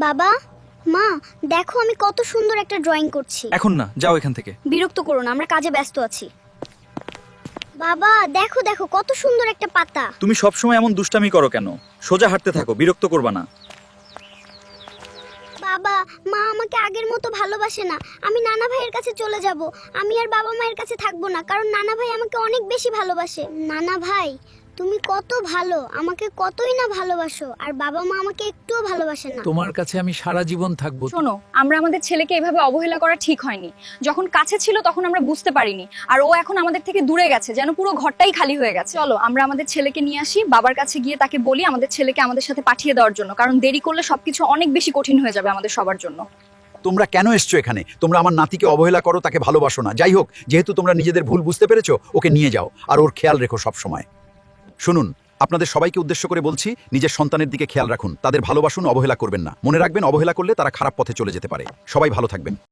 বাবা, মা, দেখো আমি কত সুন্দর একটা ড্রয়িং করছি। এখন না, যাও এখান থেকে। বিরক্ত করো না, আমরা কাজে ব্যস্ত আছি। বাবা, দেখো দেখো কত সুন্দর একটা পাতা। তুমি সবসময় এমন দুষ্টামি করো কেন? সোজা হাঁটতে থাকো, বিরক্ত করবা না। বাবা, মা আমাকে আগের মতো ভালোবাসে না। আমি নানা ভাইয়ের কাছে চলে যাব। আমি আর বাবা মায়ের কাছে থাকবো না, কারণ নানা ভাই আমাকে অনেক বেশি ভালোবাসে। নানা ভাই, তুমি কত ভালো, আমাকে কতই না ভালোবাসো, আর বাবা মা আমাকে একটুও ভালোবাসে না। তোমার কাছে আমি সারা জীবন থাকবো। শোনো, আমরা আমাদের ছেলেকে এভাবে অবহেলা করা ঠিক হয়নি। যখন কাছে ছিল তখন আমরা বুঝতে পারিনি, আর ও এখন আমাদের থেকে দূরে গেছে, যেন পুরো ঘরটাই খালি হয়ে গেছে। চলো আমরা আমাদের ছেলেকে নিয়ে আসি, বাবার কাছে গিয়ে তাকে বলি আমাদের ছেলেকে আমাদের সাথে পাঠিয়ে দেওয়ার জন্য, কারণ দেরি করলে সবকিছু অনেক বেশি কঠিন হয়ে যাবে আমাদের সবার জন্য। তোমরা কেন এসছো এখানে? তোমরা আমার নাতিকে অবহেলা করো, তাকে ভালোবাসো না। যাই হোক, যেহেতু তোমরা নিজেদের ভুল বুঝতে পেরেছো, ওকে নিয়ে যাও আর ওর খেয়াল রেখো সব সময়। শুনুন, আপনাদের সবাইকে উদ্দেশ্য করে বলছি, নিজের সন্তানের দিকে খেয়াল রাখুন, তাদের ভালোবাসুন, অবহেলা করবেন না। মনে রাখবেন, অবহেলা করলে তারা খারাপ পথে চলে যেতে পারে। সবাই ভালো থাকবেন।